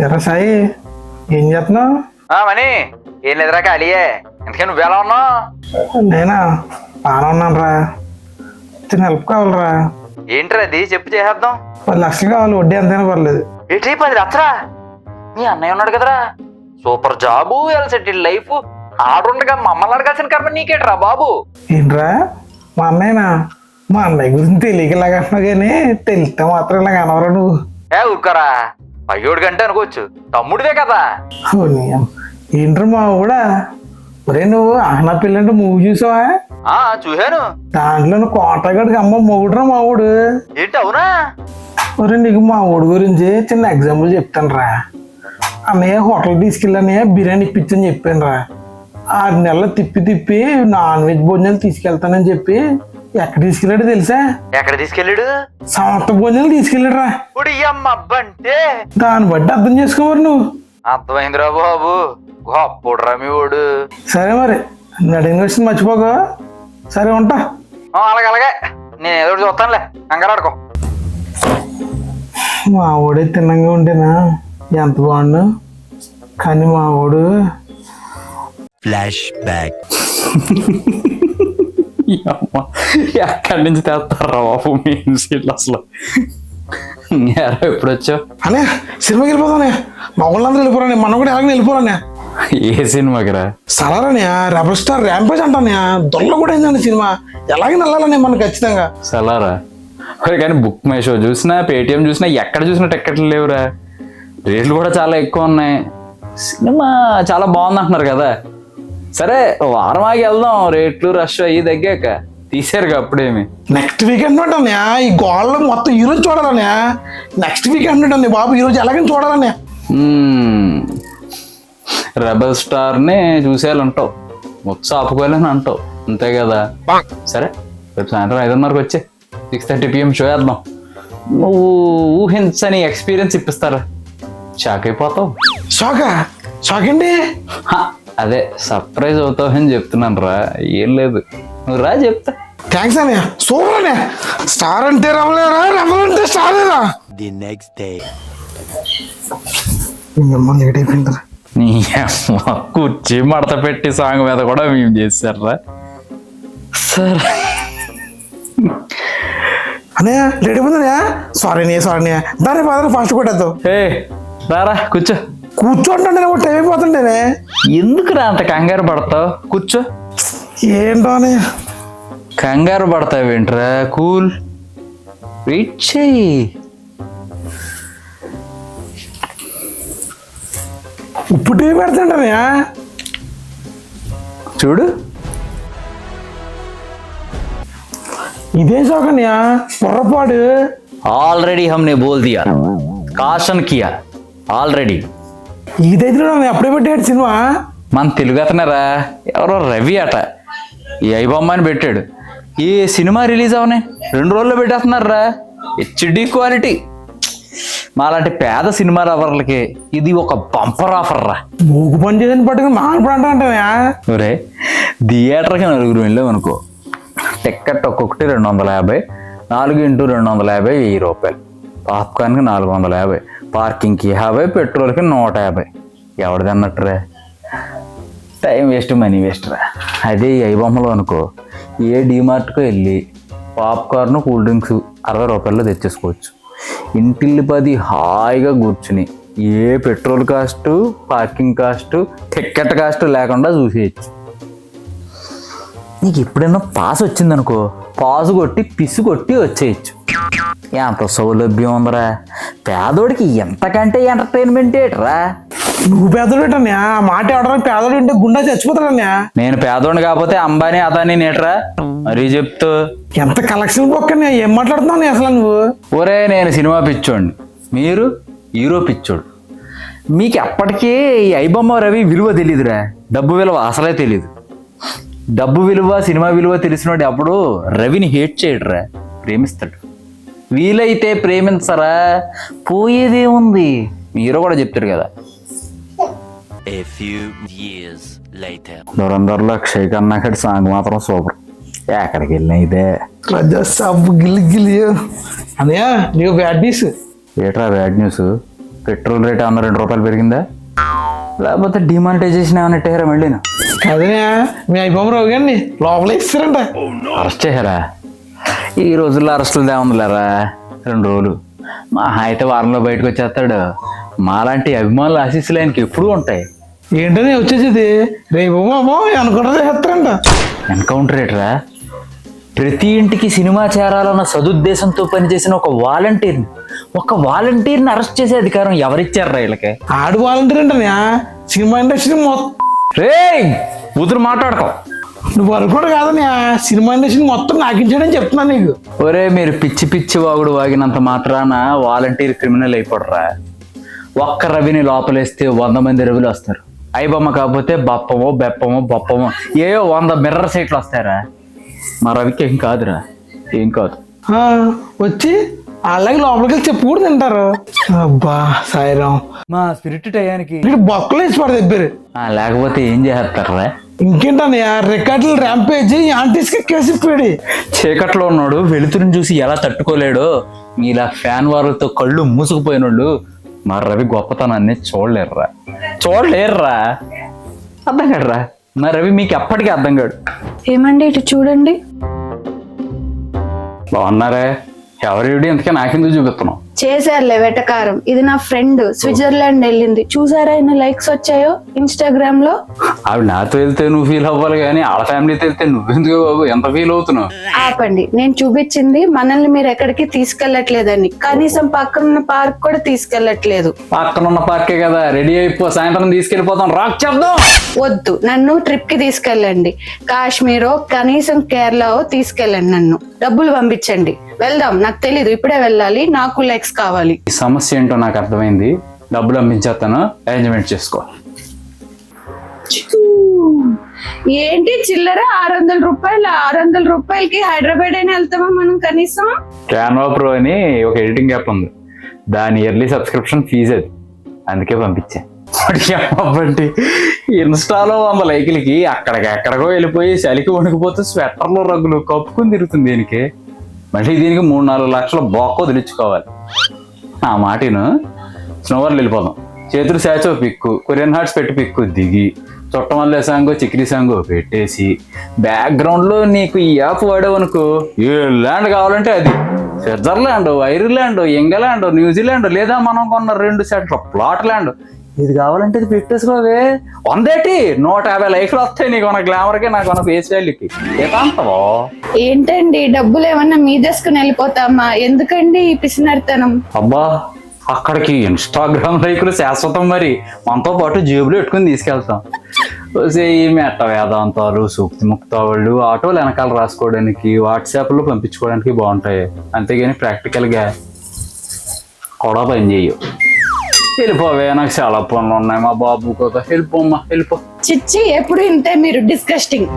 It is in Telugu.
ఎరా సాయి, ఏం చేస్తున్నావు? మనీ ఏం లేదురా ఖాళీయే. ఎందుకని నువ్వు ఎలా ఉన్నావు? నేనా బాగా ఉన్నాను రా. చిన్న హెల్ప్ కావాలరా. ఏంట్రా అది చెప్పు చేసేద్దాం. 10 లక్షలు కావాలి, వడ్డీ ఎంతైనా పర్లేదు. ఏంటి 10 లక్షలా? మీ అన్నయ్య ఉన్నాడు కదరా, సూపర్ జాబు, ఎలా సెటిల్ లైఫ్. ఆడుండగా మమ్మల్ని అడగాల్సిన కర్మ నీకేట్రా బాబు. ఏంట్రా మా అన్నయ్యనా? మా అన్నయ్య గురించి తెలియకలాగా అంటున్నావు కానీ తెలిస్తే మాత్రం ఇలాగ అనవరా నువ్వు. ఊరుకోరా, అయ్యోడు కంటే అనుకోవచ్చు, తమ్ముడిదే కదా. ఏంట్రా మా కూడా ఒరే, నువ్వు ఆహనా పిల్లంటే మూవీ చూసావా? చూశాను. దాంట్లో కోటగాడికి అమ్మ మొగుడురా మా ఊడు. ఏంటి అవునా? ఒరే నీకు మా ఊడు గురించి చిన్న ఎగ్జాంపుల్ చెప్తాను రా. అన్నయ్య హోటల్ తీసుకెళ్ళని బిర్యానీ ఇప్పించని చెప్పాను రా. 6 నెలలు తిప్పి నాన్ వెజ్ భోజనాలు తీసుకెళ్తానని చెప్పి ఎక్కడ తీసుకెళ్ళాడు తెలుసా? ఎక్కడ తీసుకెళ్ళాడు? సమర్థ భోజనాలు తీసుకెళ్ళాడు రా. అబ్బంటే దాన్ని బట్టి అర్థం చేసుకోవాలి నువ్వు. అర్థమైందిరా బాబు, గొప్పడురా మీ ఊడు. సరే మరి నడిన వచ్చింది మర్చిపోగా. సరే ఉంటా. అలాగే నేను ఏదో చూస్తానులే, కంగారాడుకో. మా ఊడే తిన్నంగా ఉంటేనా ఎంత బాగుండు, కానీ మా ఊడు ఫ్లాష్ బ్యాక్. ఎక్కడి నుంచి తెస్తారా బాబు మెయిన్ సీట్లు అసలు. ఎప్పుడు వచ్చావు? అనే సినిమాకి వెళ్ళిపోతానే, మా ఊళ్ళందరూ వెళ్ళిపోరానే, మనం కూడా ఎలాగ వెళ్ళిపోరానే. ఏ సినిమాకి రా? సలారనే రెబల్ స్టార్ ర్యాంపేజ్ అంటానే, దొల్ల కూడా అయిందండి సినిమా. ఎలాగైనా వెళ్ళాలనే మనం ఖచ్చితంగా. సలారా కానీ బుక్ మై షో చూసినా, పేటిఎం చూసినా, ఎక్కడ చూసినా టికెట్లు లేవురా. రేట్లు కూడా చాలా ఎక్కువ ఉన్నాయి. సినిమా చాలా బాగుంది అంటున్నారు కదా. సరే వారం ఆగి వెళ్దాం, రేట్లు రష్ అయ్యి తగ్గాక. తీసారుగా అప్పుడేమి. నెక్స్ట్ వీకెండ్ ఉంటానే ఈ గోళ్ళు మొత్తం ఈరోజు చూడాలనే. నెక్స్ట్ వీకెండ్ ఉంటుంది బాబు, ఈరోజు ఎలాగైనా చూడాలనే. రెబల్ స్టార్ని చూసేయాలంటావు, మొత్తం ఆపుకోవాలని అంటావు, అంతే కదా. సరే రేపు సాయంత్రం 5:30కి వచ్చే 6:30 PM షో వేద్దాం. నువ్వు ఊహించని ఎక్స్పీరియన్స్ ఇప్పిస్తారా, షాక్ అయిపోతావు. షాక్ అండి? అదే సర్ప్రైజ్ అవుతావు అని చెప్తున్నాను రా. ఏం లేదు, నువ్వు రా చెప్తా. థ్యాంక్స్ అనే, సూపర్ అనే. స్టార్ అంటే రమలేరా, రమల్ అంటే స్టారేరా. ది నెక్స్ట్ డే లేట్ అయిపోయిందిరా. కుర్చీ మడత పెట్టి సాంగ్ మీద కూడా మేము చేశారా. సరే అనే లేట్ అయిపోయిందనే. సారీ దాని బాధ ఫాస్ట్ కొట్టేద్దాం. రారా కూర్చోంటే టైం అయిపోతుంటేనే. ఎందుకురా అంత కంగారు పడతావు? కూర్చో. ఏంటో అని కంగారు పడతావేంట్రా, కూల్ వెయిట్ చెయ్యి. ఉప్పు టీ పెడతాంటనే చూడు. ఇదే షాకన్యా పొర్రపాడు. ఆల్రెడీ హమ్నే బోల్ దియా, కాషన్ కియా ఆల్రెడీ. ఇదైతే అప్పుడే పెట్టాడు సినిమా. మన తెలుగు అతనరా, ఎవరో రవి అట, ఈ ఐబొమ్మ అని పెట్టాడు. ఈ సినిమా రిలీజ్ అవనే 2 రోజుల్లో పెట్టేస్తున్నారా. HD quality. మాలాంటి పేద సినిమా లవర్లకి ఇది ఒక బంపర్ ఆఫర్ రా. మూగు పని చేదని పట్టుకుని మానప్పుడు అంటే ఒరే, థియేటర్కి 4 వెళ్ళాం అనుకో, టికెట్ ఒక్కొక్కటి 250, 4 × 250 ₹1000. పాప్కార్న్కి 450, పార్కింగ్కి 50, పెట్రోల్కి 150. ఎవరిది అన్నట్టురా, టైం వేస్ట్ మనీ వేస్ట్ రా. అదే ఈ ఐబొమ్మలో అనుకో, ఏ డీమార్ట్కో వెళ్ళి పాప్కార్న్ కూల్ డ్రింక్స్ ₹60 తెచ్చేసుకోవచ్చు. ఇంటిల్లి 10 హాయిగా కూర్చుని ఏ petrol cost, parking cost, ticket cost లేకుండా చూసేయచ్చు. నీకు ఎప్పుడైనా పాస్ వచ్చిందనుకో, పాసు కొట్టి పిసు కొట్టి వచ్చేయచ్చు. ఎంత సౌలభ్యం ఉందరా. పేదోడికి ఎంతకంటే ఎంటర్టైన్మెంట్ ఏట్రా. నువ్వు పేదోడు ఏంటన్నా? మాట ఎవడరా పేదోడు అంటే గుండా చచ్చిపోతాడన్నా. నేను పేదోడిని కాకపోతే అంబానీ అదానీ నేట్రా మరీ చెప్తూ. ఎంత కలెక్షన్ బొక్కనే, ఏం మాట్లాడుతున్నావు అసలు నువ్వు? ఒరే, నేను సినిమా పిచ్చోండి, మీరు హీరో పిచ్చోడు. మీకు ఎప్పటికీ ఈ ఐబొమ్మ రవి విలువ తెలీదురా. డబ్బు విలువ అసలే తెలీదు. డబ్బు విలువ, సినిమా విలువ తెలిసినోడు అప్పుడు రవిని హేట్ చేయడురా, ప్రేమిస్తాడు. వీలైతే ప్రేమించరా, పోయేదే ఉంది. హీరో కూడా చెప్తాడు కదా. A few years later. దూరందరలో Akshay కన్నా సాంగ్ మాత్రం సూపర్. ఎక్కడికి వెళ్ళినా ఇదే. రజా సాబ్ గిల్లి గిల్లి. అన్నయ్య నీకు బ్యాడ్ న్యూస్. ఏట్రా బ్యాడ్ న్యూస్? పెట్రోల్ రేట్ ఏమన్నా 2 రూపాయలు పెరిగిందా, లేకపోతే డిమానిటైజేషన్ ఏమైనా ఎట్టారా మళ్ళీ? అదే మీ అయిపోమరావు గారిని లోపల ఇస్తారంట. అరెస్ట్ చేశారా? ఈ రోజుల్లో అరెస్టులు ఏముందిలేరా, 2 రోజులు మా అయితే వారంలో బయటకు వచ్చేస్తాడు. మాలాంటి అభిమానులు ఆశీస్సులు ఆయనకి ఎప్పుడూ ఉంటాయి. ఏంటని వచ్చేసేది రేపు మామో అనుకుంటా చేస్తారంట. ఎన్కౌంటర్ రేటరా? ప్రతి ఇంటికి సినిమా చేరాలన్న సదుద్దేశంతో పనిచేసిన ఒక వాలంటీర్ని అరెస్ట్ చేసే అధికారం ఎవరిచ్చారా వీళ్ళకి? ఆడు వాలంటీర్ అంటనే సినిమా ఇండస్ట్రీ మొత్తం. రేయ్ కూతురు మాట్లాడకో. నువ్వు అనుకోడు కాదని సినిమా ఇండస్ట్రీ మొత్తం నాకించాడని చెప్తున్నాను నీకు. ఒరే మీరు పిచ్చి వాగుడు వాగినంత మాత్రాన వాలంటీర్ క్రిమినల్ అయిపోడరా. ఒక్క రవిని లోపలేస్తే 100 మంది రవిలు వస్తారు. ఐబొమ్మ కాకపోతే బప్పమో బొప్పమో ఏయో 100 మిర్రర్ సీట్లు వస్తారా. మా రవికి ఏం కాదురా, ఏం కాదు. వచ్చి అలాగే లోపలికి వెళ్ళి చెప్పు కూడా తింటారు. అబ్బా సాయిరాం, మా స్పిరిట్ టయానికి ఇక్కడ బొక్కలు వేసి పడ దగ్గర. లేకపోతే ఏం చేస్తారా? ఇంకేంటన్నయ్య రికార్డులు ర్యాంపేజ్ యాంటీస్కి కేసిపోయాడు. చీకట్లో ఉన్నాడు, వెలుతురుని చూసి ఎలా తట్టుకోలేడు. మీలా ఫ్యాన్ వారులతో కళ్ళు మూసుకుపోయినోళ్ళు మా రవి గొప్పతనాన్ని చూడలేర్రా. అర్థం కాడరా మా రవి, మీకు ఎప్పటికీ అర్థం కాడు. ఏమండి ఇటు చూడండి. బాగున్నారే? ఎవరి ఎందుకే నాకెందుకు చూపిస్తున్నావు? చేశారులే వెటకారం. ఇది నా ఫ్రెండ్ స్విట్జర్లాండ్ వెళ్ళింది, చూసారా ఎన్ని లైక్స్ వచ్చాయో ఇన్స్టాగ్రామ్ లో. ఆవిడ నాతో వెళ్తే నువ్వు ఫీల్ అవ్వాలి కానీ వాళ్ళ ఫ్యామిలీతో వెళ్తే నువ్వెందుకు బాబు ఎంత ఫీల్ అవుతున్నావు? ఆపండి, నేను చూపించింది మనల్ని మీరు ఎక్కడికి తీసుకెళ్లట్లేదని. కనీసం పక్కనున్న పార్క్ కూడా తీసుకెళ్లట్లేదు. పక్కనున్న పార్కే కదా, రెడీ అయిపో, సాయంత్రం తీసుకెళ్ళిపోతాం, రాక్ చేద్దాం. వద్దు, నన్ను ట్రిప్ కి తీసుకెళ్ళండి. కాశ్మీరో కనీసం కేరళో తీసుకెళ్ళండి. నన్ను డబ్బులు పంపించండి, వెళ్దాం. నాకు తెలీదు, ఇప్పుడే వెళ్ళాలి, నాకు లైక్స్ కావాలి. ఈ సమస్య ఏంటో నాకు అర్థమైంది. డబ్బులు అమ్మించేస్తాను, అరేంజ్మెంట్ చేసుకో. ఏంటి చిల్లర 600 రూపాయలు? 600 రూపాయలకి హైదరాబాద్ అయినా వెళ్తామా మనం కనీసం? క్యాన్వా ప్రో అని ఒక ఎడిటింగ్ యాప్ ఉంది, దాని ఇయర్లీ సబ్స్క్రిప్షన్ ఫీజు అది, అందుకే పంపించా. ఇన్స్టాలో 100 లైకులకి ఎక్కడికో వెళ్ళిపోయి చలికి వణికిపోతే స్వెటర్లు రగ్గులు కప్పుకుని తిరుగుతుంది. దీనికి మళ్ళీ దీనికి 3-4 లక్షల బొక్క వదిలించుకోవాలి. ఆ మాటను స్నోవర్లు వెళ్ళిపోదాం. చేతులు శాచో పిక్కు, కొరియన్ హార్ట్స్ పెట్టి పిక్కు దిగి, చుట్టమల్లె సాంగో చిక్రీ సాంగో పెట్టేసి బ్యాక్గ్రౌండ్లో నీకు ఈ యాప్ వాడేవనుకో, ఏ ల్యాండ్ కావాలంటే అది, స్విట్జర్లాండ్, ఐర్లాండ్, ఇంగ్లాండ్, న్యూజిలాండ్, లేదా మనం కొన్న 2 సెట్ల ప్లాట్ ల్యాండ్, ఇది కావాలంటే ఇది పెట్టేసుకోవే. 150 లైఫ్లు వస్తాయి నీకు, మన గ్లామర్కి, నాకు మన ఫేస్ వాల్యూకి. ఏకాంతవో ఏంటండి, డబ్బులు ఏమన్నా మీదేసుకుని వెళ్ళిపోతామా? ఎందుకండి ఈ పిసినర్తనం? అబ్బా, అక్కడికి ఇన్స్టాగ్రామ్ లైకులు శాశ్వతం, మరి మనతో పాటు జేబులు పెట్టుకుని తీసుకెళ్తాం. ఈ మెట్ట వేదాంతాలు, సూక్తి ముక్తావాళ్ళు ఆటోలు వెనకాల రాసుకోవడానికి, వాట్సాప్లో పంపించుకోవడానికి బాగుంటాయి. అంతేగాని ప్రాక్టికల్గా కూడా పని చేయవు. వెళ్ళిపోవే, నాకు చాలా పనులు ఉన్నాయి, మా బాబు కదా. వెళ్ళిపోమ్మా, వెళ్ళిపో. చిచ్చి, ఎప్పుడు ఇంతే మీరు, డిస్కస్టింగ్.